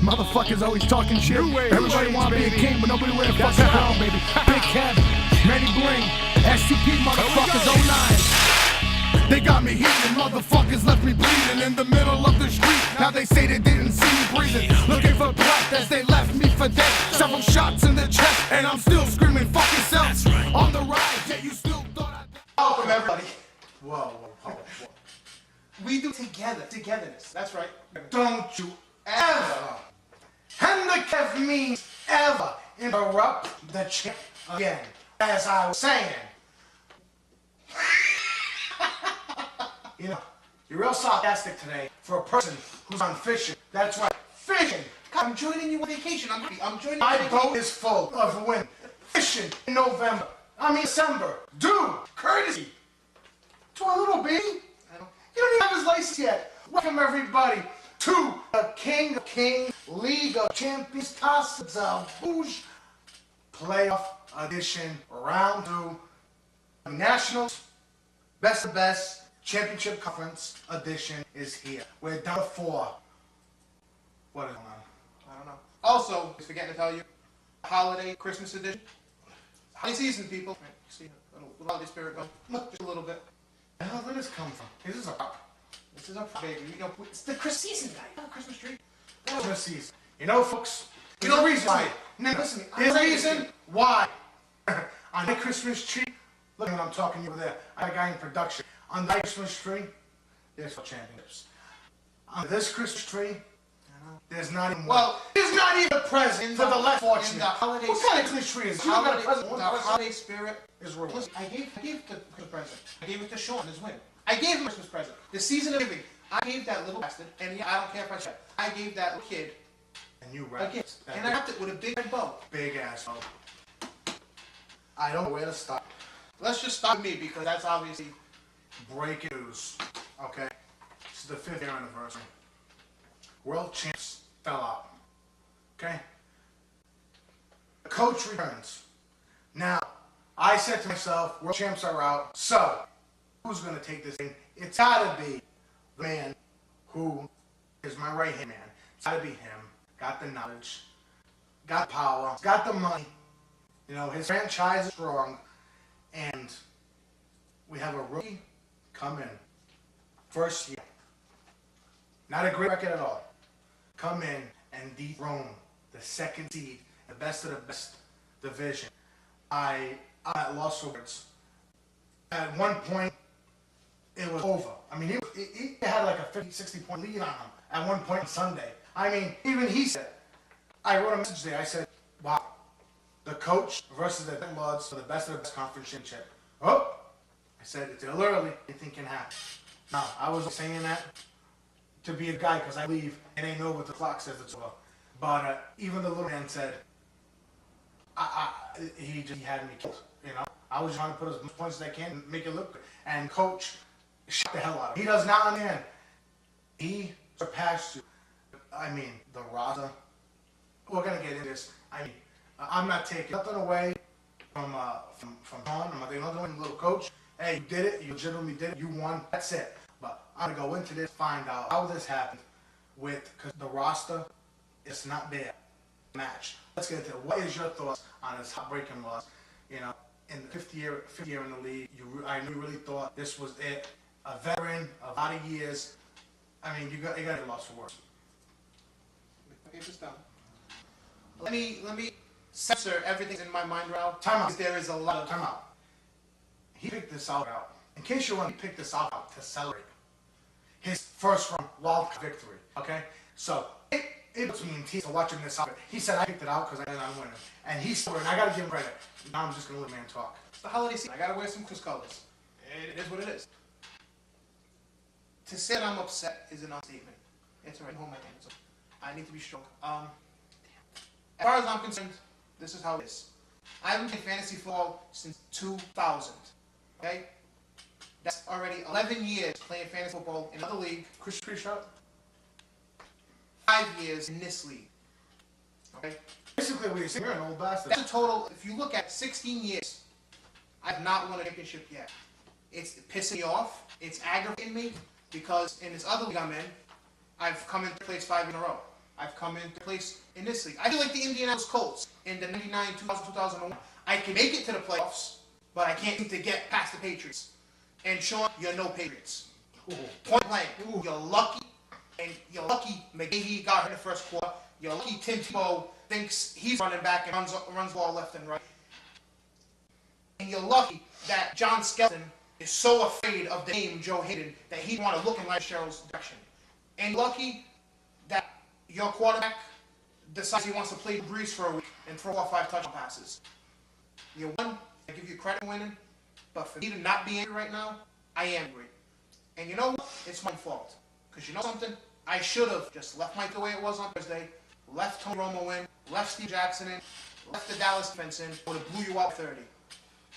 Motherfuckers always talking shit. Everybody wanna be a king, but nobody wear a fucking crown, baby. Big Kev, Manny Bling, STP motherfuckers 09. They got me heating, motherfuckers left me bleeding in the middle of the street. Now they say they didn't see me breathing, looking for breath as they left me for dead. Several shots in the chest, and I'm still screaming, fuck yourself. On the ride, yeah, you still thought I... Welcome everybody. Whoa. We do togetherness, that's right. Don't you ever, and the Kev means ever, interrupt the chick again. As I was saying, you know, you're real sarcastic today for a person who's on fishing. That's right, fishing. I'm joining you on vacation. I'm happy. I'm joining you on My vacation. boat is full of wind. Fishing in November. December. Dude, courtesy to a little baby. You don't even have his license yet. Welcome everybody to the King of Kings League of Champions Tassets of Bouge Playoff Edition Round 2. Nationals Best of Best Championship Conference Edition is here. We're down to 4. What is going on? I don't know. Also, just forgetting to tell you, holiday Christmas edition. Holiday season, people. See a little holiday spirit going. Just a little bit. Where the hell did this come from? This is a Baby. You know, it's the Christmas season, guy. You know, Christmas tree. Christmas season. You know, folks, You know the reason why. No, Listen, there's a reason why. On the Christmas tree, look at what I'm talking to you over there. I got a guy in production. On the Christmas tree, there's for championships. On this Christmas tree, there's not even there's not even a present for the less fortunate. What kind of Christmas tree is this? You got a present. The holiday spirit is ruined. Listen, I gave the present. I gave it to Sean, his win. I gave him a Christmas present. The season of giving. I gave that little bastard, and I don't care if I say it. I gave that little kid And you a wrapped gift, that and I wrapped it with a big red bow. big ass bow. I don't know where to start. Let's just start with me because that's obviously Breaking news. Okay, this is the 5th year anniversary. World champs fell out. Okay, the coach returns. Now, I said to myself, world champs are out, so who's going to take this thing? It's got to be the man who is my right-hand man. It's got to be him. Got the knowledge, got power, got the money. You know, his franchise is strong, and we have a rookie come in. First year. Not a great record at all. Come in and dethrone the 2nd seed, the best of the best division. I'm at loss for words. At one point, it was over. I mean, he had like a 50, 60 point lead on him at one point on Sunday. I mean, even he said, I wrote a message there, I said, wow, the coach versus the Lords for the best of the best conference championship. Oh, I said, it's a little early, anything can happen. Now, I was saying that to be a guy, because I leave, it ain't over, the clock says it's over. But even the little man said, he had me killed, you know? I was trying to put as much points as I can and make it look good. And coach shut the hell out of him. He does not understand. He surpassed you. I mean, the roster. We're gonna get into this. I mean, I'm not taking nothing away from Sean. I'm not taking nothing away from the little coach. Hey, you did it. You legitimately did it. You won. That's it. But I'm gonna go into this, find out how this happened because the roster is not there. Match. Let's get into it. What is your thoughts on this heartbreaking loss? You know, in the fifth year in the league, I really thought this was it. A veteran, a lot of years. I mean, you got a loss for words. Okay, just down. Let me censor everything in my mind right now. Time out. Because there is a lot of time out. He picked this out. In case you're wondering, he picked this out to celebrate his first round wild card victory. Okay, so it puts me in tears watching this out. He said I picked it out because I am winning, and he's and I gotta give him credit. Now I'm just gonna let the man talk. It's the holiday season. I gotta wear some Christmas colors. It is what it is. To say that I'm upset is an understatement. It's alright. Hold my hands up. I need to be strong. As far as I'm concerned, this is how it is. I haven't played fantasy football since 2000. Okay? That's already 11 years playing fantasy football in another league. Chris Pre-Shot? 5 years in this league. Okay? Basically, what you're saying, you're an old bastard. That's a total, if you look at 16 years, I've not won a championship yet. It's pissing me off. It's aggravating me because in this other league I'm in, I've come into place 5 in a row. I've come into place in this league. I feel like the Indianapolis Colts in the 99, 2000, 2001. I can make it to the playoffs, but I can't seem to get past the Patriots. And Sean, you're no Patriots. Ooh. Point blank. Ooh. You're lucky, and you're lucky McGahee got hurt in the first quarter. You're lucky Tim Tebow thinks he's running back and runs ball left and right. And you're lucky that John Skelton is so afraid of the name Joe Hayden that he want to look in Larry Sherrill's direction. And lucky that your quarterback decides he wants to play Breeze for a week and throw off 5 touchdown passes. You won. I give you credit for winning. But for me to not be angry right now, I am angry. And you know what? It's my fault. Because you know something? I should have just left Mike the way it was on Thursday, left Tony Romo in, left Steve Jackson in, left the Dallas defense in, would have blew you out 30.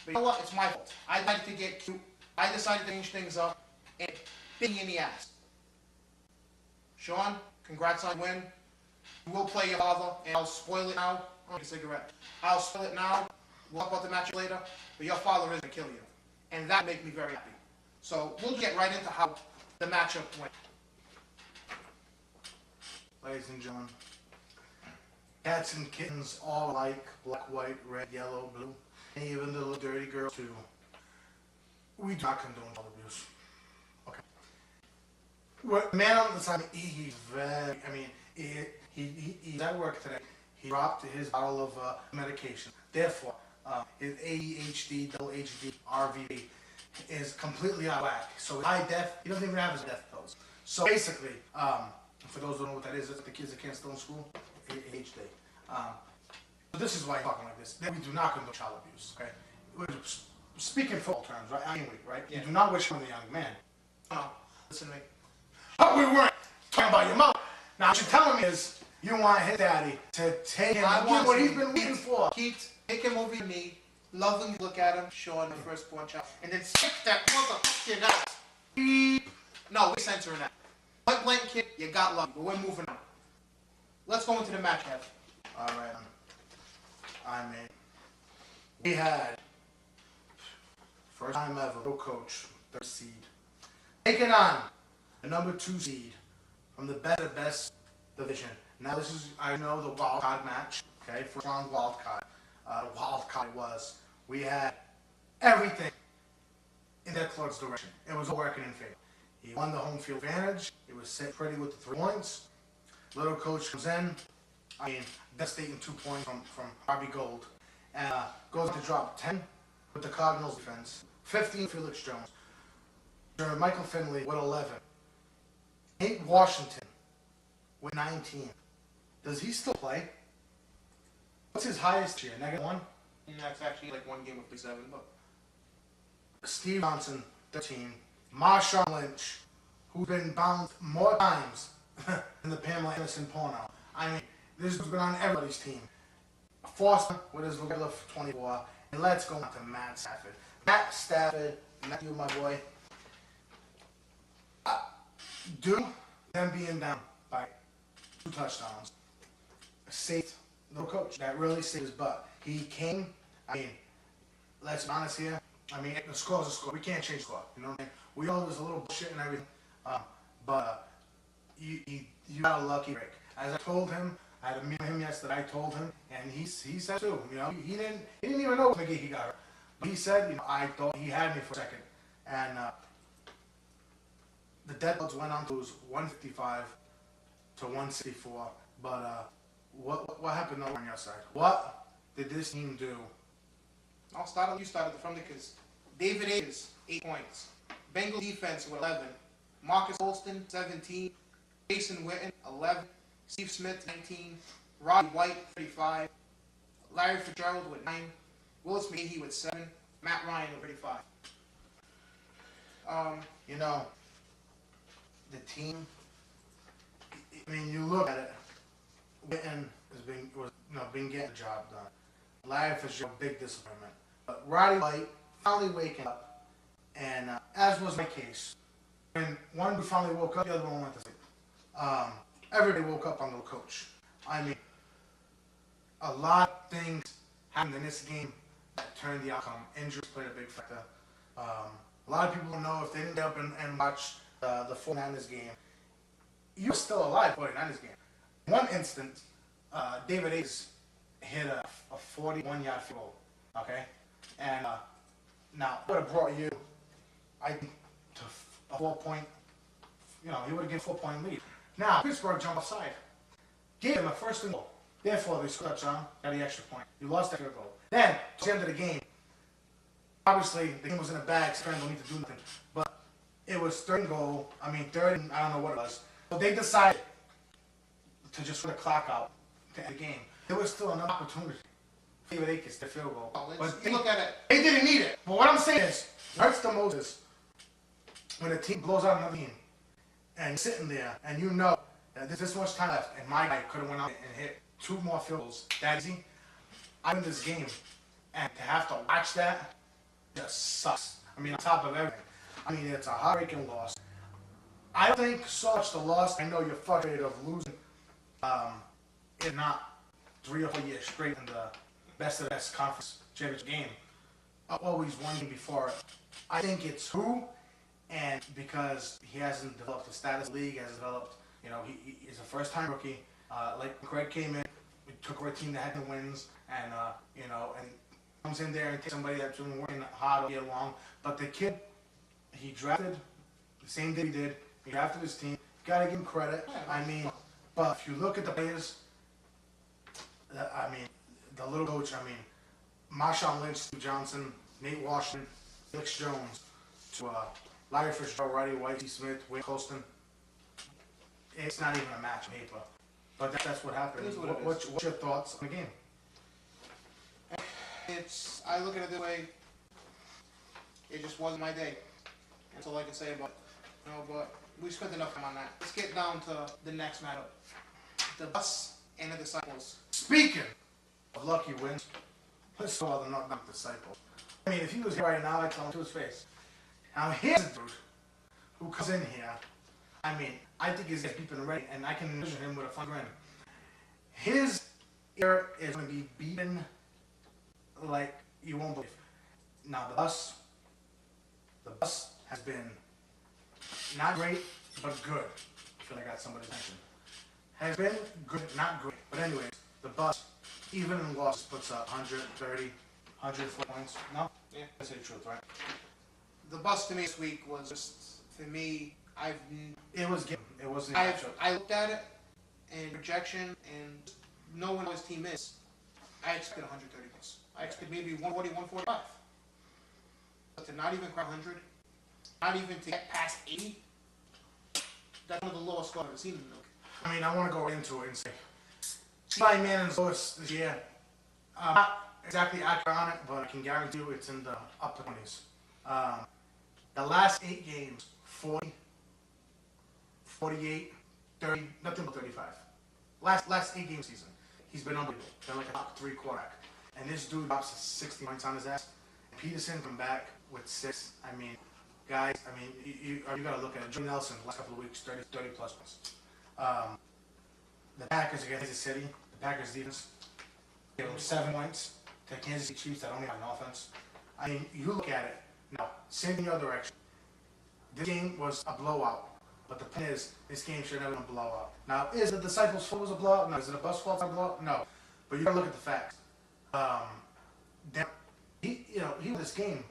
But you know what? It's my fault. I decided to get cute. I decided to change things up and bit me in the ass. Sean, congrats on the win. You will play your father, and I'll spoil it now. I'll take a cigarette. I'll spoil it now. We'll talk about the match later. But your father is going to kill you. And that makes me very happy. So we'll get right into how the matchup went. Ladies and gentlemen, cats and kittens all like black, white, red, yellow, blue, and even the little dirty girls too. We do not condone child abuse. Okay. What man on the side? He's very. I mean, he's at work today. He dropped his bottle of medication. Therefore, his ADHD, double HD, RVD is completely out of whack. So his high def, he doesn't even have his death pills. So basically, for those who don't know what that is, that's the kids that can't still in school, ADHD. So this is why he's talking like this. We do not condone child abuse. Okay. We're speaking football terms, right? Anyway, right? Yeah. You do not wish on the young man. Oh, listen to me. But we weren't talking about your mom. Now what you're telling me is you want his daddy to take him and give what he's been waiting for. Keith, take him over to me, love him, look at him, show him the firstborn child, and then stick that motherfucking ass. Beep. No, we're censoring that. Point blank, kid, you got lucky, but we're moving on. Let's go into the match, Kev. All right. I mean, we had first time ever no coach, 3rd seed, taking on the number 2 seed from the best division. Now this is, I know, the wild card match. Okay, first round wild card. The wild card was we had everything in that close direction. It was all working in favor. He won the home field advantage. It was set pretty with the 3 points. Little coach comes in. I mean, devastating 2 points from Harvey Gold. And goes to drop 10 with the Cardinals defense. 15 Felix Jones. Michael Finley with 11. Nate Washington with 19. Does he still play? What's his highest year? -1? That's actually like 1 game of 7, but... Steve Johnson, 13. Marshawn Lynch, who's been bounced more times than the Pamela Anderson porno. I mean, this has been on everybody's team. Foster with his regular 24. And let's go on to Matt Stafford. Matt Stafford, Matthew, my boy. Due them being down by 2 touchdowns, saved the coach. That really saved his butt. He came, I mean, let's be honest here. I mean, the score's a score. We can't change the score. You know what I mean? We all there's a little bullshit and everything. But you got a lucky break. As I told him, I had a meeting with him yesterday. I told him, and he said too. You know, he didn't even know McGee he got her. But he said, you know, I thought he had me for a second. And the Deadbolts went on to lose 155 to 164. But what happened on your side? What did this team do? I'll start. You started from the because David Akers 8 points. Bengal defense with 11. Marcus Holston 17. Jason Witten 11. Steve Smith 19. Robbie White 35. Larry Fitzgerald with 9. Willis McGahee with 7. Matt Ryan with 35. You know, the team. I mean, you look at it. Witten has been getting the job done. Larry Fitzgerald, big disappointment. But Roddy White finally waking up, and as was my case, when one who finally woke up, the other one went to sleep. Everybody woke up on the coach. I mean, a lot of things happened in this game that turned the outcome. Injuries played a big factor. A lot of people don't know if they didn't get up and watch the 49ers game. you were still alive for the 49ers game. In one instance, David Ayes hit a 41-yard field goal, okay? And now, it would have brought you, I think, to a 4-point, you know, he would have given a 4-point lead. Now, Pittsburgh jumped offside. Gave him a first and goal. Therefore, they scored a touchdown, got the extra point. You lost that field goal. Then, to the end of the game, obviously, the game was in a bag, so don't need to do nothing. But it was third and goal. I mean, third and I don't know what it was. So they decided to just put a clock out to end the game. There was still another opportunity for David Akers to field goal. Oh, but look at it. They didn't need it. But what I'm saying is, it hurts the most is when a team blows out another team and you're sitting there and you know that there's this much time left and my guy could have went out and hit 2 more field goals that easy. I win this game, and to have to watch that just sucks. I mean, on top of everything. I mean, it's a heartbreaking loss. I don't think so much the loss. I know you're frustrated of losing in not 3 or 4 years straight in the best of the best conference championship game. I've always won before it. I think it's who, and because he hasn't developed the status of the league, hasn't developed, you know, he's a first-time rookie. Like Craig came in, we took a team that had no wins, and you know, and comes in there and takes somebody that's been working hard all year long. But the kid, he drafted the same day he did. He drafted his team. You gotta give him credit. I mean, but if you look at the players, I mean, the little coach. I mean, Marshawn Lynch, Steve Johnson, Nate Washington, Felix Jones, to Larry Fitzgerald, Roddy White, T. Smith, Wayne Colston. It's not even a match on paper, but that's what happened. What's your thoughts on the game? I look at it this way. It just wasn't my day. That's all I can say about it. You know, but we spent enough time on that. Let's get down to the next matchup. The Bus and the Disciples. Speaking of lucky wins, let's call them not Disciples. I mean, if he was here right now, I'd tell him to his face. Now here's a dude who comes in here. I mean, I think he's beeping ready, and I can envision him with a fun grin. His ear is going to be beeping like you won't believe. Now the bus has been not great, but good. I feel like I got somebody's attention. Has been good, not great. But anyways, the bus, even in losses, puts up 130, 140 points. No? Yeah. That's the truth, right? The Bus to me this week was just, for me, It was given. It wasn't. I looked at it and projection and knowing what his team is, I expected 130 points. I expected maybe 140, 145. But to not even crack 100, not even to get past 80, that's one of the lowest scores I've ever seen in the league. I mean, I want to go into it and say, Eli Manning's lowest this year. Not exactly accurate on it, but I can guarantee you it's in the upper 20s. The last 8 games, 40, 48, 30, nothing but 35. Last 8 game season, he's been unbelievable. Been like a top 3 quarterback. And this dude drops 60 points on his ass. Peterson come back with 6. I mean, guys, I mean, you got to look at it. Joe Nelson, last couple of weeks, 30 plus points. The Packers against Kansas City, the Packers defense, gave them 7 points to the Kansas City Chiefs that only have an offense. I mean, you look at it. Now, same in the other direction. This game was a blowout. But the point is, this game should have been a blowout. Now, is the Disciples' fault was a blowout? No. Is it a Bus fault was a blowout? No. But you gotta look at the facts. He won this game.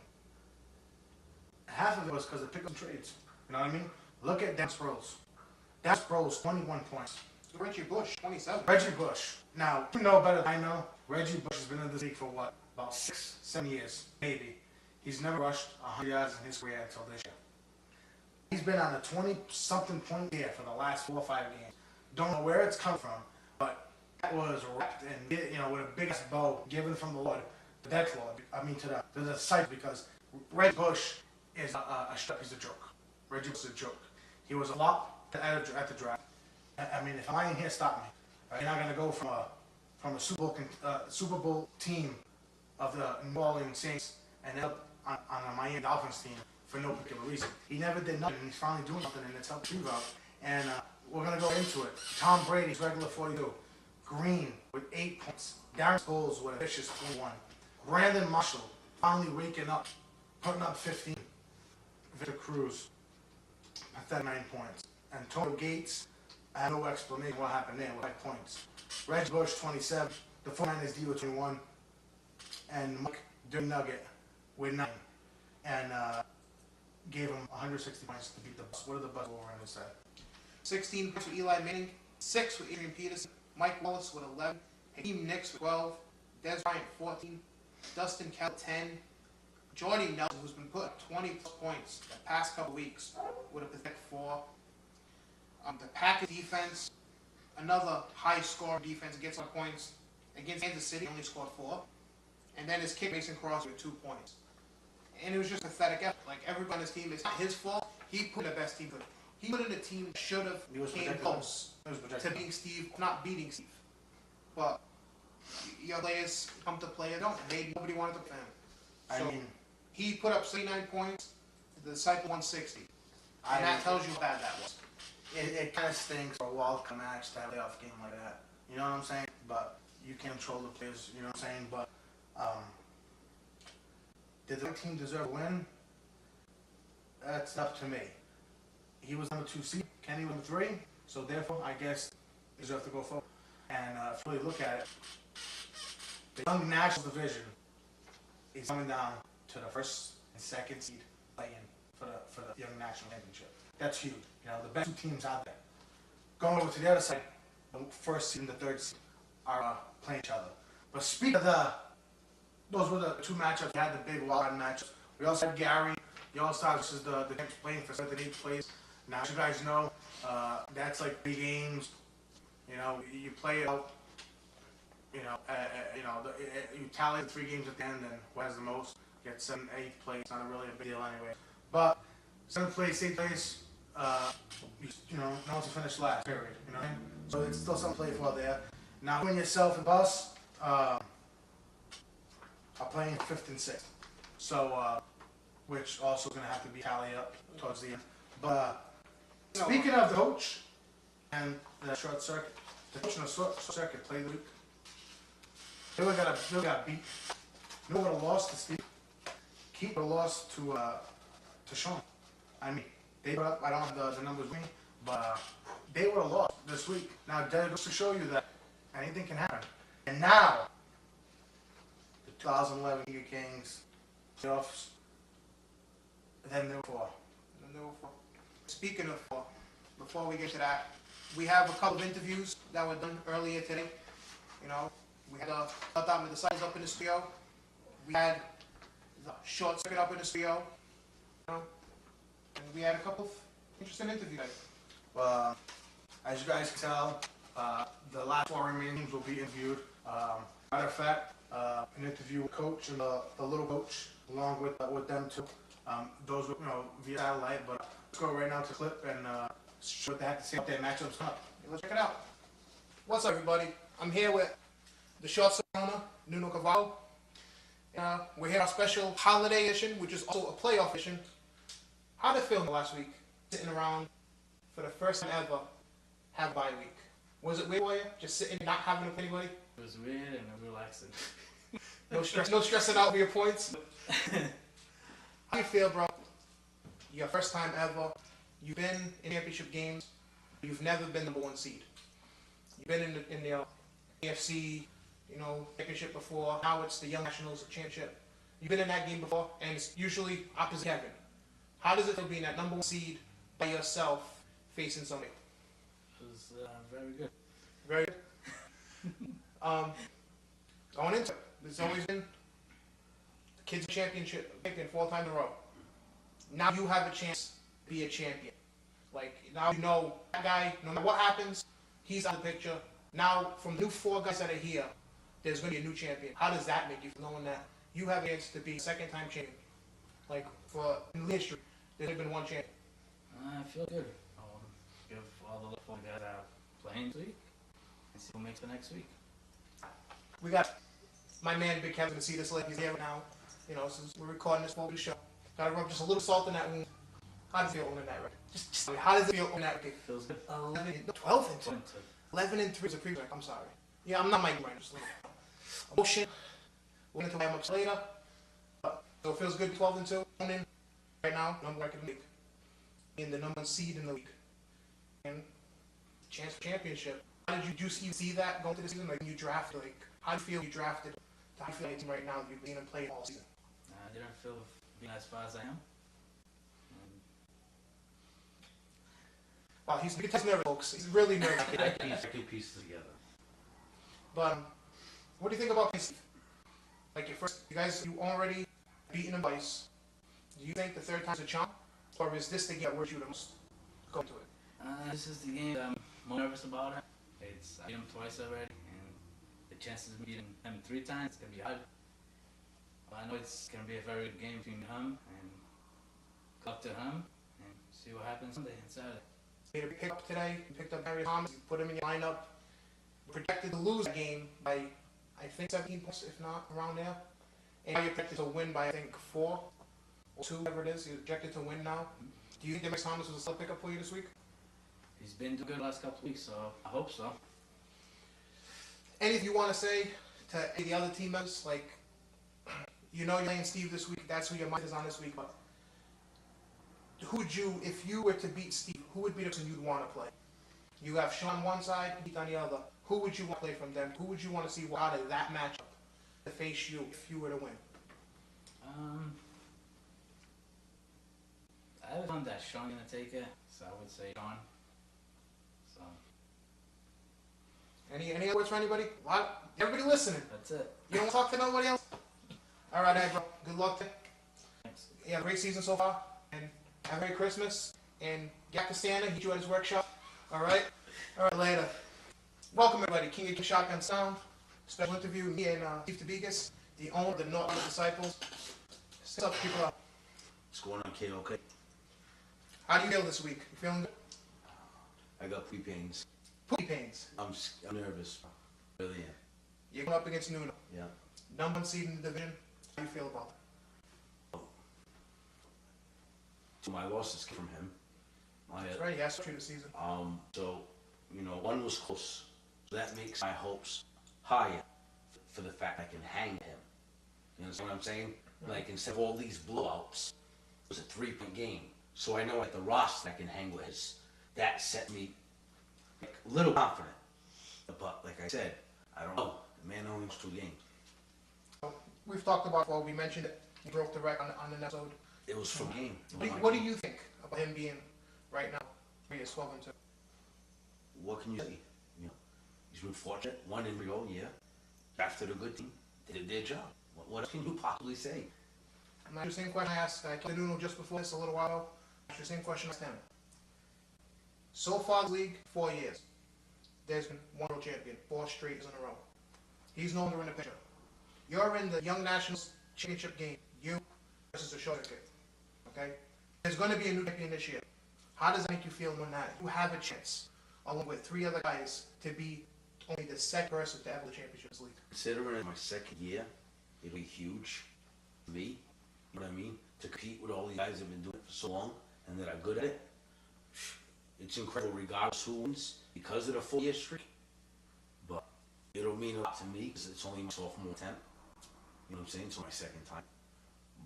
Half of it was because of pick-up trades. You know what I mean? Look at Dan Sproles. Dan Sproles, 21 points. Reggie Bush, 27. Reggie Bush. Now, you know better than I know. Reggie Bush has been in this league for what? About 6, 7 years, maybe. He's never rushed 100 yards in his career until this year. He's been on a 20-something point year for the last 4 or 5 games. Don't know where it's come from, but that was wrapped in, with a big ass bow given from the Lord, the death Lord. I mean, to the disciple, because Reggie Bush is he's a joke. Reggie Bush is a joke. He was a flop at the draft. I mean, if I'm lying here, stop me. Right? You're not gonna go from a Super Bowl team of the New Orleans Saints and end up on a Miami Dolphins team for no particular reason. He never did nothing, and he's finally doing something, and it's helped you out. And we're going to go into it. Tom Brady's regular 42. Green with 8 points. Darren Sproles with a vicious 21. Brandon Marshall finally waking up, putting up 15. Victor Cruz, 39 points. Antonio Gates, I have no explanation what happened there with 5 points. Reggie Bush, 27. The 49ers D with 21. And Mike Dirty Nugget with 9. And gave him 160 points to beat the Bucks. What did the Bucks over on this side? 16 points with Eli Manning, 6 with Adrian Peterson, Mike Wallace with 11, Hakeem Nicks with 12, Des Bryant 14, Dustin Kell 10, Jordy Nelson, who's been put up 20 plus points the past couple weeks, with a pathetic 4. The Packers defense, another high score defense, gets some points. Against Kansas City, only scored 4. And then his kick, Mason Crosby, with 2 points. And it was just pathetic effort. Like, everyone on his team, it's not his fault. He put in the best team. He put in a team that should have came close to beating Steve, not beating Steve. But your players come to play or don't. Maybe nobody wanted to play him. So he put up 69 points, the Disciple 160. And that tells you how bad that was. It kind of stinks for a wildcard match to have a playoff game like that. You know what I'm saying? But you can't control the players, you know what I'm saying? But did the team deserve a win? That's up to me. He was number 2 seed, Kenny was number 3, so therefore I guess he deserves to go forward. And if you really look at it, the Young National Division is coming down to the 1st and 2nd seed playing for the Young National Championship. That's huge. You know, the best 2 teams out there. Going over to the other side, the 1st seed and the 3rd seed are playing each other. But speaking of those were the 2 matchups. We had the big wild matchups. We also had Gary, the All-Star, which is the team playing for 7th and 8th place. Now, as you guys know, that's like 3 games. You know, you play it out. You tally the 3 games at the end, and who has the most gets 7th, 8th place. Not really a big deal anyway. But 7th place, 8th place, no one's to finish last. Period. You know what I mean? So it's still something to play for there. Now, when yourself and Bus are playing 5th and 6th. So, which also going to have to be tally up towards the end. But speaking of the coach and the short circuit, the coach and the short circuit played the week. They would have got beat. No would have lost to Steve. Keith would have lost to Sean. I mean, they put up, I don't have the numbers with me, but they would have lost this week. Now, that goes to show you that anything can happen. And now, the 2011 King of Kings playoffs, then they were 4. Speaking of 4, before we get to that, we have a couple of interviews that were done earlier today. You know, we had the Disciples up in the studio. We had the Short Circuit up in the studio. You know, and we had a couple of interesting interviews. Well, as you guys can tell, the last 4 remaining teams will be interviewed. Matter of fact, an interview with Coach and the little coach, along with them too. Those were, via satellite, but let's go right now to the clip and show what they have to say about their matchups up. Let's check it out. What's up, everybody? I'm here with the Short Circuit owner, Nuno Cavallo. We're here on our special holiday edition, which is also a playoff edition. How did it feel last week, sitting around for the first time ever, have a bye week? Was it weird for you, just sitting, not having to play anybody? It was weird and relaxing. No stressing out for your points? How do you feel, bro? Your first time ever. You've been in championship games. You've never been number 1 seed. You've been in the AFC, championship before. Now it's the Young Nationals Championship. You've been in that game before, and it's usually opposite Kevin. How does it feel being that number 1 seed by yourself facing somebody? It was very good. Very good. Going into it, there's always been the kids' championship, 4 times in a row. Now you have a chance to be a champion. Like, now you know that guy, no matter what happens, he's out of the picture. Now, from the new 4 guys that are here, there's going to be a new champion. How does that make you feel, knowing that you have a chance to be a second-time champion? Like, in history, there's only been 1 champion. I feel good. Give all the 4 guys that are playing this week and see who makes the next week. We got my man, Big Kevin, to see this. He's here now. Since we're recording this for the show. Gotta rub just a little salt in that wound. How does it feel owning that record? Just how does it feel owning that record? Feels good. 12 and 2. 11 and 3 is a preview. I'm sorry. Yeah, I'm not Mike right now. Just a little emotion. We'll get into that much later. So it feels good. 12 and 2. Owning right now, number 1 record in the league. In the number 1 seed in the league. And chance for championship. How did you see that going to the season? Like, when you drafted, like, how do you feel you drafted? How do you feel like right now you've seen him play all season? I didn't feel being as far as I am. Well, he's nervous, folks. He's really nervous. I can piece it together. But what do you think about Steve? Like, you already beaten him twice. Do you think the third time's a charm, or is this the game that worries you the most? Go into it. This is the game that I'm more nervous about. I beat him twice already, and the chances of beating him 3 times is gonna be hard. But I know it's gonna be a very good game between him and go up to him and see what happens Sunday and Saturday. You made a pick up today. You picked up Harry Thomas. You put him in your lineup. You projected to lose the game by, I think, 17 points, if not around there. And now you're projected to win by, I think, 4 or 2, whatever it is. You're projected to win now. Do you think Harry Thomas was a solid pickup for you this week? He's been doing good the last couple of weeks, so I hope so. Anything you want to say to the other team members? Like, you know you're playing Steve this week. That's who your mind is on this week. But if you were to beat Steve, who would be the person you'd want to play? You have Sean on one side, Heath on the other. Who would you want to play from them? Who would you want to see out of that matchup to face you if you were to win? I have found that Sean gonna take it, so I would say Sean. So Any other words for anybody? Everybody listening. that's it. You don't talk to nobody else? All right, hey, bro. Good luck. Thanks. Yeah, great season so far. And have a Merry Christmas. And get to Santa. Meet you at his workshop. All right? All right, later. Welcome, everybody. King of Shotgun Sound. Special interview with me and Steve Tabigas, the owner of the North Disciples. What's up, people? What's going on, KOK? How do you feel this week? You feeling good? I got poopy pains. Poopy pains. I'm nervous. Really am. You're going up against Nuno. Yeah. Number 1 seed in the division. How do you feel about that? So my losses came from him. That's right. He has to the season. So, one was close. So that makes my hopes higher for the fact I can hang him. You understand what I'm saying? Like, instead of all these blowouts, it was a 3-point game. So I know at the roster I can hang with his. That set me a little confident. But like I said, I don't know. The man only wins 2 games. We've talked about, well, we mentioned it. He broke the record on the episode. It was for game. What do you think about him being right now? He is 12-2. What can you say? He's been fortunate. Won in Rio, yeah. Drafted a good team. They did their job. What else can you possibly say? I'm not the same question I asked Nuno just before this a little while ago. The same question I asked him. So far, the league, 4 years. There's been one world champion, 4 straight years in a row. He's no longer in the picture. You're in the Young Nationals championship game. You versus the short kid. Okay? There's going to be a new champion this year. How does that make you feel when that you have a chance, along with 3 other guys, to be only the second person to ever the Championships League? Considering it's my second year, it'll be huge for me. You know what I mean? To compete with all these guys that have been doing it for so long and that are good at it. It's incredible regardless who wins because of the 4-year streak. But it'll mean a lot to me because it's only my sophomore attempt. You know what I'm saying? It's my second time.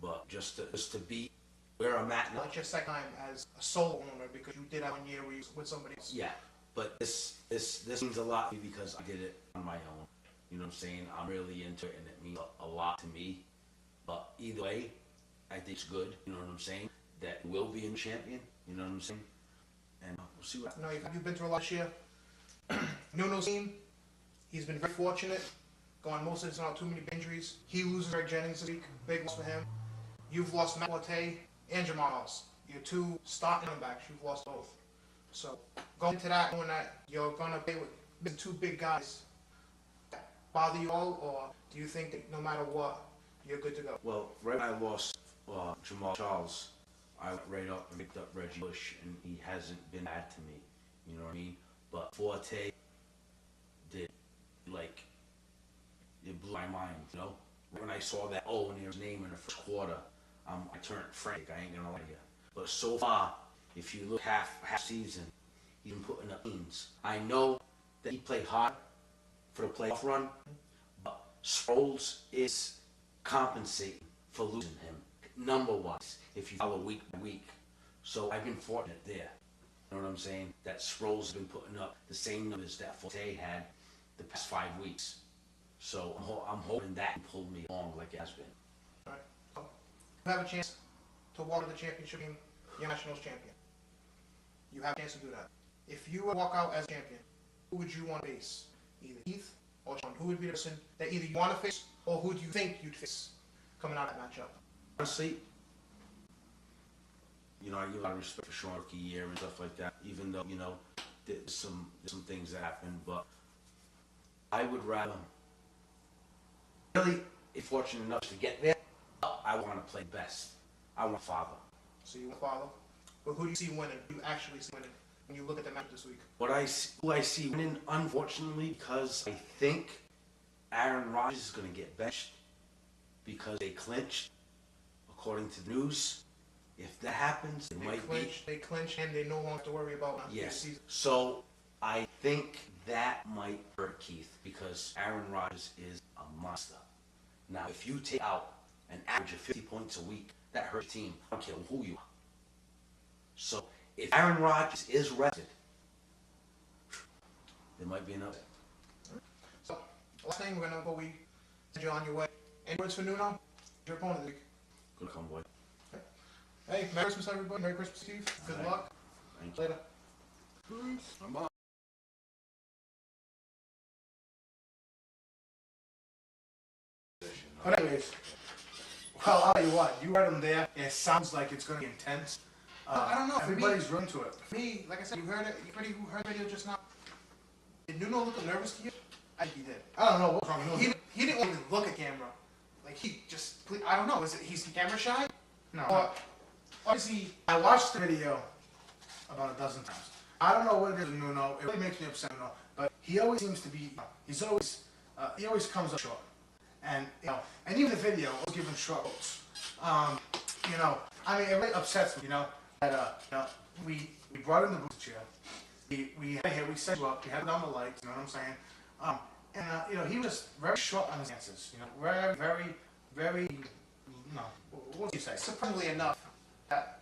But just to be where I'm at now. Not your second time as a solo owner because you did that 1 year where you was with somebody else. Yeah, but this means a lot to me because I did it on my own. You know what I'm saying? I'm really into it and it means a lot to me. But either way, I think it's good. You know what I'm saying? That will be in champion. You know what I'm saying? And we'll see what. No, you've been through a lot this year. Nuno's team, he's been very fortunate. Gone most of his not too many injuries. He loses Greg Jennings this week. Big loss for him. You've lost Matt Forte and Jamal House. Your 2 starting running backs. You've lost both. So going into that, knowing that you're gonna play with 2 big guys, bother you all, or do you think that no matter what, you're good to go? Well, right when I lost Jamal Charles, I went right up and picked up Reggie Bush, and he hasn't been bad to me. You know what I mean? But Forte did, like, it blew my mind, you know? When I saw that near his name in the first quarter, I turned frantic, I ain't gonna lie to you. But so far, if you look half season, he's been putting up gains. I know that he played hard for the playoff run, but Sproles is compensating for losing him, number-wise, if you follow week by week. So I've been fortunate there. You know what I'm saying? That Sproles has been putting up the same numbers that Forte had the past 5 weeks. So I'm hoping that can pull me along like it has been. All right. So you have a chance to walk to the championship game, your nationals champion. You have a chance to do that. If you would walk out as champion, who would you want to face? Either Heath or Sean. Who would be the person that either you want to face or who do you think you'd face coming out of that matchup? Honestly, you know, I give a lot of respect for Sean rookie year and stuff like that, even though, you know, there's some things that happen, but I would rather, really, if fortunate enough to get there, I want to play best. I want father. So you want to follow? But who do you see winning? Who do you actually see winning when you look at the match this week? Who I see winning, unfortunately, because I think Aaron Rodgers is going to get benched because they clinched, according to the news. If that happens, it might be. They clinch and they no longer have to worry about Yes. So I think that might hurt Keith because Aaron Rodgers is a monster. Now, if you take out an average of 50 points a week, that hurts your team. I don't care who you are. So if Aaron Rodgers is rested, there might be another. So, last thing, we're going to go, we send you on your way. Any words for Nuno? Your opponent of the week. Good come, boy. Okay. Hey, Merry Christmas, everybody. Merry Christmas, Steve. Good All right. luck. Thank you. Later. I'm up. But anyways, well, I'll tell you what, you heard him there. It sounds like it's going to be intense. I don't know. Everybody's running to it. For me, like I said, you heard it. You heard the video just now. Did Nuno look nervous to you? I think he did. I don't know what's wrong with him. He didn't want to look at camera. Like, he just, I don't know. Is it he's camera shy? No. Or is he... I watched the video about a dozen times. I don't know what it is with Nuno. It really makes me upset, Nuno. But he always seems to be, he always comes up short. And, you know, and even the video was given short quotes. You know, I mean, it really upsets me, you know, that, you know, we brought in the booster chair. We had here, we set you up, we had it on the lights, you know what I'm saying? You know, he was very short on his answers, you know, very, you know, what do you say? Surprisingly enough, that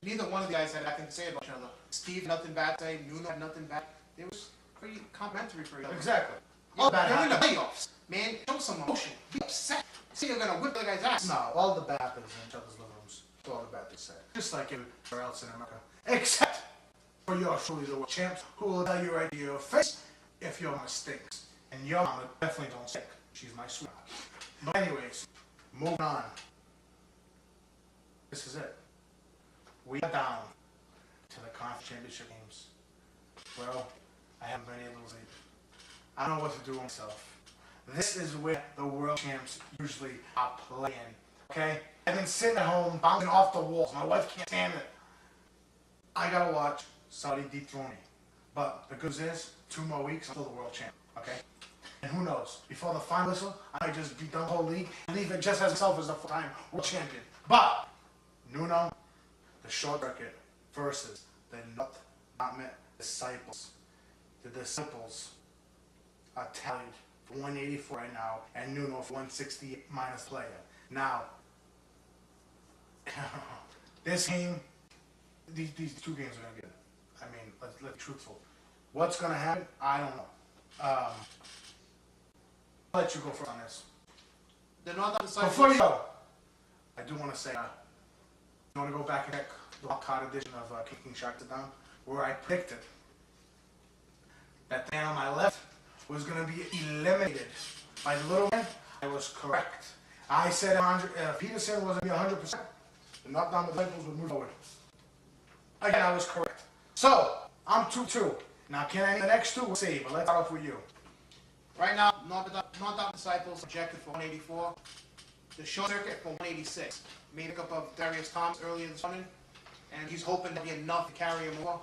neither one of the guys had anything to say about each other. Steve had nothing bad to say, Nuno had nothing bad. It was pretty complimentary for each other. Exactly. All bad they're in the playoffs, man. Show some emotion. Be upset. See, you're gonna whip the guy's ass. No, all the bad happens in each other's living rooms. That's all the bad they say. Just like everywhere else in America. Except for your truly the world champs, who will tell you right to your face if your mama stinks. And your mama definitely don't stink. She's my sweetheart. But anyways, moving on. This is it. We are down to the conference championship games. Well, I haven't been able to sleep. I don't know what to do with myself. This is where the world champs usually are playing. Okay? I've been sitting at home bouncing off the walls. My wife can't stand it. I gotta watch Saudi dethrone me. But the good news is, 2 more weeks, I'm still the world champ. Okay? And who knows? Before the final whistle, I might just beat the whole league and leave it just as myself as the full-time world champion. But Nuno, the short circuit versus the North Mountain Disciples. The Disciples are tallied for 184 right now, and Nuno for 168 minus player. Now, this game, these 2 games are gonna get it. I mean, let's be truthful. What's gonna happen? I don't know. I'll let you go first on this. The Northern Disciples. Before you go, I do want to say, you want to go back and check the wild card edition of Kicking Sharks Down, where I predicted that the man on my left was going to be eliminated by the little man. I was correct. I said Peterson was going to be 100%. The knockdown Disciples would move forward. Again, I was correct. So, I'm 2-2. Now, can I name the next 2? We'll see, but let's start off with you. Right now, Northern Disciples projected for 184. The short circuit for 186. Made up of Darius Thomas earlier this morning, and he's hoping to be enough to carry him over.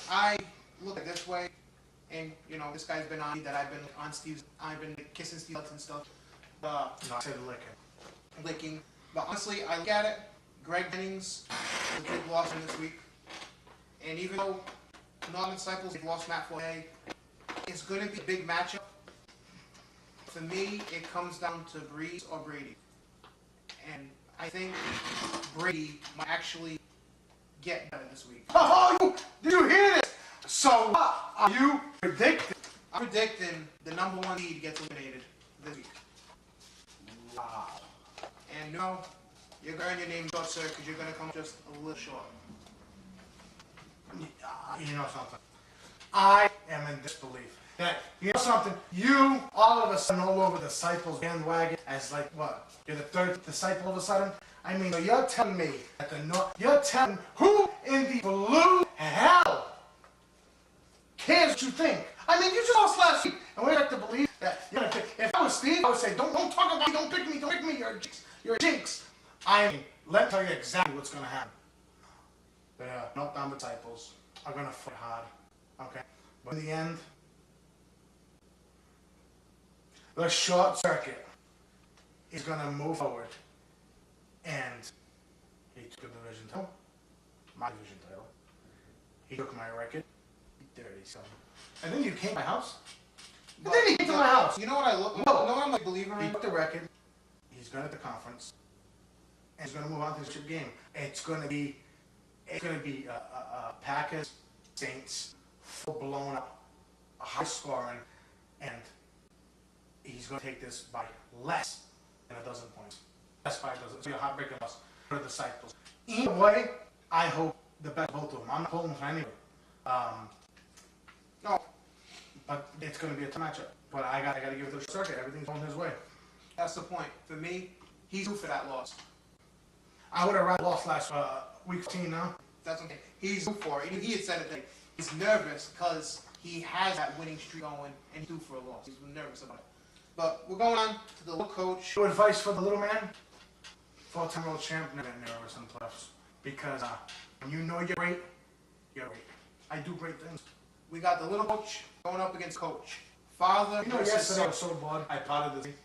I look at it this way, and you know, this guy's been on me that I've been kissing Steve's nuts and stuff. No, I said licking. But honestly, I look at it, Greg Jennings, the big loss in this week. And even though Northern Disciples have lost Matt Foyer, it's going to be a big matchup. For me, it comes down to Breeze or Brady. And I think Brady might actually get better this week. Oh, did you hear this? So, are you predicting? I'm predicting the number 1 seed gets eliminated this week. Wow. And no, you're going to earn your name short, sir, because you're going to come just a little short. You know something? I am in disbelief. That, you know something? You, all of a sudden, all over the disciples bandwagon as like, what? You're the 3rd disciple all of a sudden? I mean, you're telling me that you're telling who in the blue hell cares what you think? I mean, you just lost last week, and we have to believe that you're gonna pick. If I was Steve, I would say, don't talk about me, don't pick me, you're a jinx. I mean, let me tell you exactly what's gonna happen. The meltdown disciples are gonna fight hard, okay? But in the end, the short circuit is gonna move forward, and he took a division title, my division title. He took my record, dirty son. And then you came to my house. And then he came to my house. You know what I look? No. You know what I'm like believing He in? took the record. He's going to the conference, and he's going to move on to the chip game. It's going to be Packers, Saints, full blown up, high scoring, and he's going to take this by less than 12 points. That's 5 dozen. It's going to be a heartbreaking loss for the disciples. Either way, I hope the best of both of them. I'm not holding for anybody. No, but it's going to be a tough matchup. But I got to give it to the circuit. Everything's going his way. That's the point. For me, he's due for that loss. I would have rather lost last week 15 now. That's okay. He's due for it. He had said it that he's nervous because he has that winning streak going and he's due for a loss. He's nervous about it. But we're going on to the little coach. Your advice for the little man? 4-time world champ, never get nervous in playoffs. Because when you know you're great, you're great. I do great things. We got the little coach going up against coach. Father You know, versus yesterday I son. was so bored, I potted the team.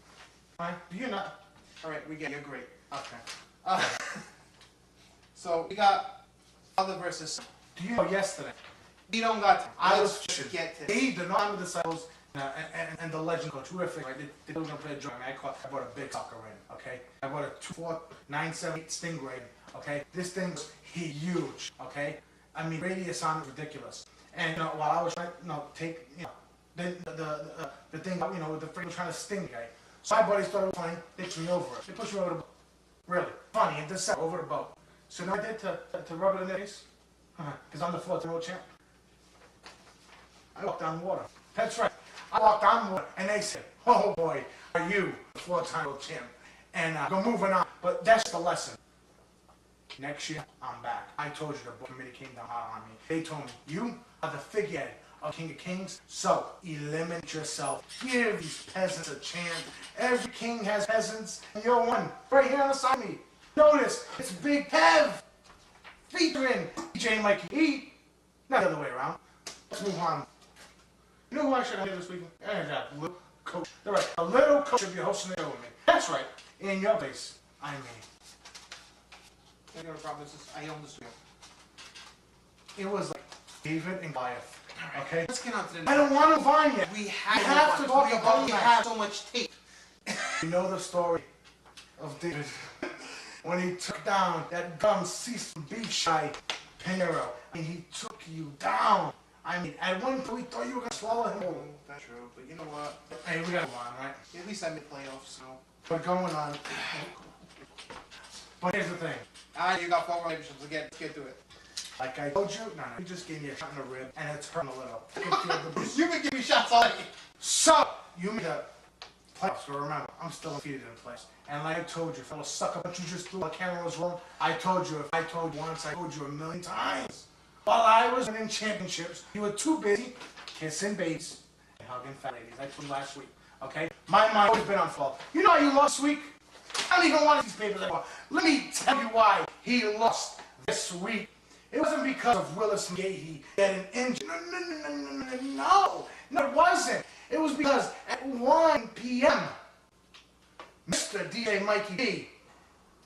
Right? Do you not? All right, we get you're great. Okay. So we got father versus son. Do you know yesterday? We don't got time. I was Let's fishing. get to He, the non disciples, and the legend coach, who were thinking, right? They were going to play a joke. I bought a big sucker in, okay? I bought a 2.4-978 Stingray, okay? This thing was huge, okay? I mean, radius on it ridiculous. And, you know, while I was trying to, take, the thing, with the freaking trying to sting the guy. So my buddy started playing, they pushed me over it. They pushed me over the boat. Really. Funny, and this over the boat. So now I did to rub it in the face, because I'm the 4th world champ. I walked on water. That's right. I walked on water, and they said, oh boy, are you the 4-time world champ? And go moving on. But that's the lesson. Next year, I'm back. I told you the board committee came down hard on me. They told me, you are the figurehead of King of Kings, so eliminate yourself. Give these peasants a chance. Every king has peasants, and you're one. Right here on the side of me. Notice, it's Big Kev. Featuring DJ Mikey E. Not the other way around. Let's move on. You know who I should have here this weekend? That little coach. They're right. A little coach should be hosting the show with me. That's right. In your face, I mean. I got a problem. I own this It was like David and Goliath. Okay? Let's get on to the I don't want to find yet. We have to talk about we that. have so much tape. You know the story of David when he took down that dumb seasoned beef shy Pinero. I mean, he took you down. I mean, at one point we thought you were going to swallow him whole. That's true, but you know what? Hey, we got to go on, right? At least I made playoffs, so. But going on. But here's the thing. You got 4 relationships. Let's get to it. Like I told you, no, you just gave me a shot in the rib, and it's hurting a little. I can feel the bruise. You've been giving me shots already. So, you made the playoffs, but remember, I'm still undefeated in the playoffs. And like I told you, fellow sucker, but you just threw a camera was wrong. I told you, if I told you once, I told you a million times. While I was winning championships, you were too busy kissing babies and hugging fat ladies. I told you last week, okay? My mind always been on fault. You know how you lost this week? I don't even want these papers anymore. Let me tell you why he lost this week. It wasn't because of Willis Gahey had an injury. No, it wasn't. It was because at 1 p.m., Mr. DJ Mikey D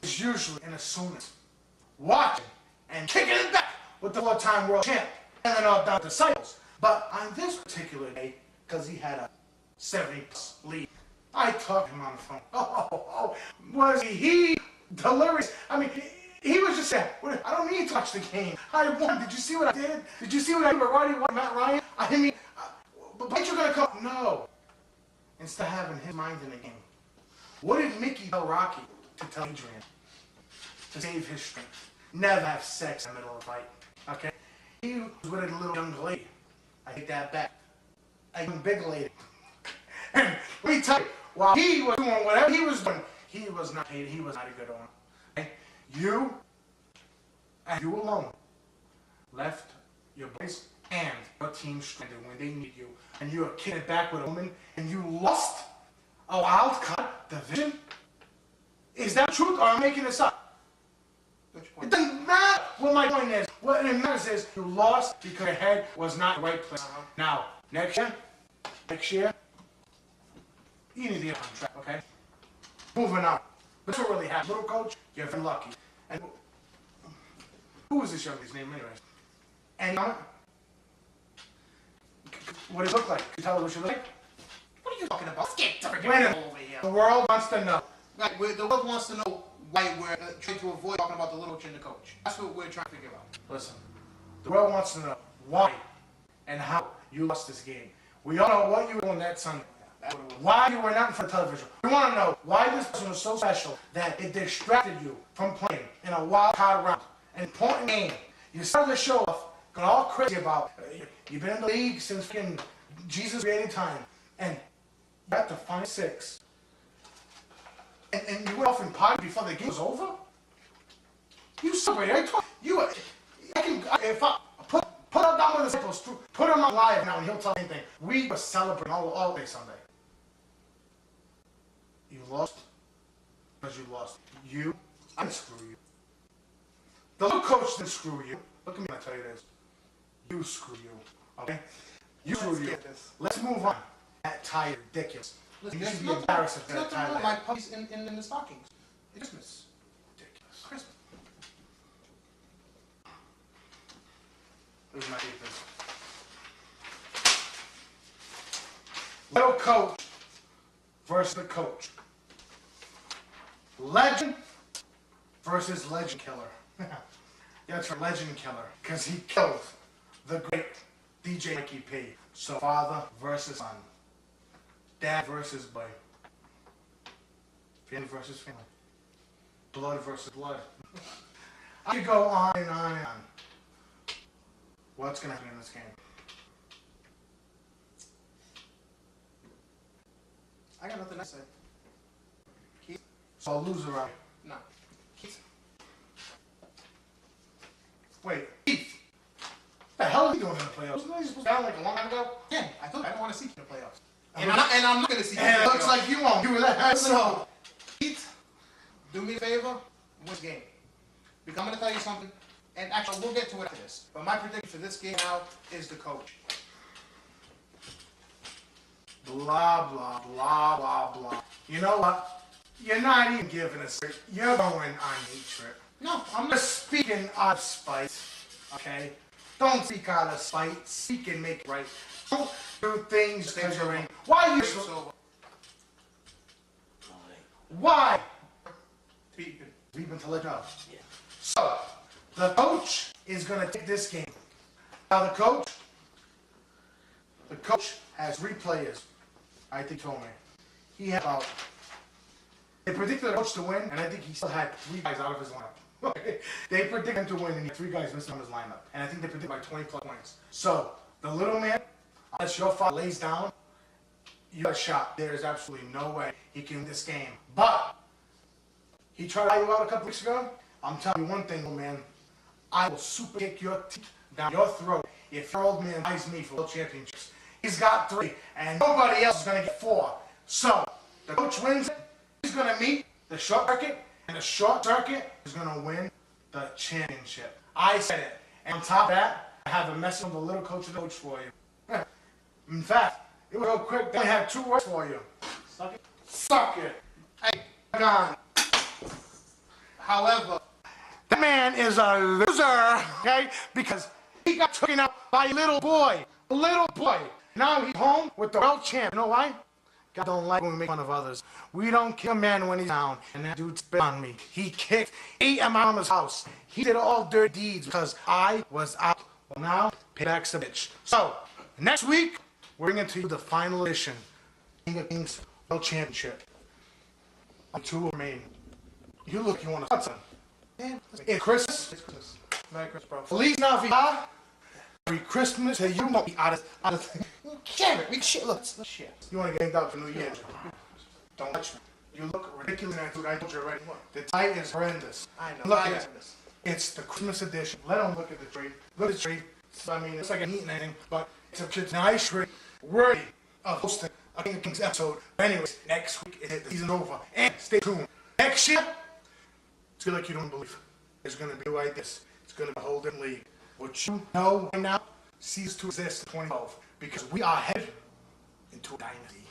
is usually in a sauna, watching and kicking it back with the 4-time world champ and then all down disciples. But on this particular day, because he had a 70+ lead, I talked to him on the phone. Was he delirious? I mean, He was just saying, I don't need to touch the game. I won. Did you see what I did? Did you see what I did with Matt Ryan? I mean, but you're going to come. No. Instead of having his mind in the game. What did Mickey tell Rocky to tell Adrian? To save his strength. Never have sex in the middle of a fight. Okay? He was with a little young lady. I take that back. A young big lady. And let me tell you, while he was doing whatever he was doing, he was not paid. He was not a good owner. Okay? You, and you alone, left your boys and your team stranded when they need you, and you were kicked back with a woman, and you lost a wild card division? Is that truth, or am I making this up? It doesn't matter what my point is. What it matters is you lost because your head was not in the right place. Now, next year, you need to get on track, okay? Moving on. That's what really happened. Little coach, you're very lucky. And who was this young lady's name anyways? And what did it look like? Can you tell her what she looked like? What are you talking about? Let's get over here. The world wants to know. Right, the world wants to know why we're trying to avoid talking about the little coach and the coach. That's what we're trying to figure out. Listen, the world wants to know why and how you lost this game. We all know what you were doing that Sunday. Why you were not in front of television. We want to know why this person was so special that it distracted you from playing in a wild card round, an important game. You started the show off going all crazy about you've been in the league since fucking Jesus created time, and you got to find 6. And you went off in party before the game was over? You celebrated. If I put up down with the disciples, put him on live now and he'll tell anything. We were celebrating all day Sunday. You lost because you lost. You, I didn't screw you. The little coach didn't screw you. Look at me when I tell you this. You screw you. Okay? You screw you. Let's move on. That tie is ridiculous. Listen, you should be embarrassed if that tie like like puppies in the stockings. Christmas. Ridiculous. Christmas. Where's my papers? Little coach versus the coach. Legend versus legend killer. Yeah, it's a legend killer because he killed the great DJ Mikey P. So father versus son. Dad versus boy. Family versus family. Blood versus blood. I could go on and on and on. What's going to happen in this game? I got nothing to say. Keith? So I'll lose right? No. Keith? Wait, Keith? What the hell are you doing in the playoffs? Wasn't he supposed to be out like a long time ago? Yeah, I told you I don't want to see you in the playoffs. And I'm not going to see you in the playoffs. And it looks like you won't. You were that. So, Keith, do me a favor, win this game. Because I'm going to tell you something, and actually we'll get to it after this. But my prediction for this game now is the coach. Blah, blah, blah, blah, blah. You know what? You're not even giving us. You're going on hatred. No, I'm You're not. speaking out of spite, okay? Don't speak out of spite. Speak and make it right. Don't do things because you're angry. Why are you so... Why? We've been to let go. Yeah. So, the coach is going to take this game. Now, the coach has 3 players. I think he told me. He had about... They predicted the coach to win, and I think he still had 3 guys out of his lineup. They predicted him to win, and he had 3 guys missing on his lineup. And I think they predicted like 20 plus points. So, the little man, unless your father lays down, you got a shot. There is absolutely no way he can win this game. But, he tried to lie you out a couple weeks ago. I'm telling you one thing, little man. I will super kick your teeth down your throat if your old man buys me for world championships. He's got 3, and nobody else is going to get 4. So, the coach wins it. He's going to meet the short circuit, and the short circuit is going to win the championship. I said it. And on top of that, I have a message from the little coach of the coach for you. In fact, it was real quick. They only have 2 words for you. Suck it. Suck it. Hey, Gone. however, that man is a loser, okay? Because he got taken out by a little boy. A little boy. Now he's home with the world champ. You know why? God don't like when we make fun of others. We don't kick a man when he's down. And that dude spit on me. He kicked, ate at my mama's house. He did all dirty deeds because I was out. Well, now, payback's a bitch. So, next week, we're bringing to you the final edition. King of Kings World Championship. On 2 remain. You look, you want to start something. Man, it's Christmas. It's Christmas. Merry Christmas, bro. Feliz Navidad. Merry Christmas to you. Won't be out of damn it. We shit. Look, shit. You want to get hanged out for New Year? Don't touch me. You look ridiculous, dude. I told you already. The tie is horrendous. I know. Look I at know it. this. It's the Christmas edition. Let them look at the tree. Look at the tree. I mean, it's like an eating anything, but it's a nice tree, worthy of hosting a King of Kings episode. But anyways, next week the season's over, and stay tuned. Next year, it's gonna like you don't believe. It's gonna be like this. It's gonna be a whole different league. What you know right now ceases to exist in 2012 because we are headed into a dynasty.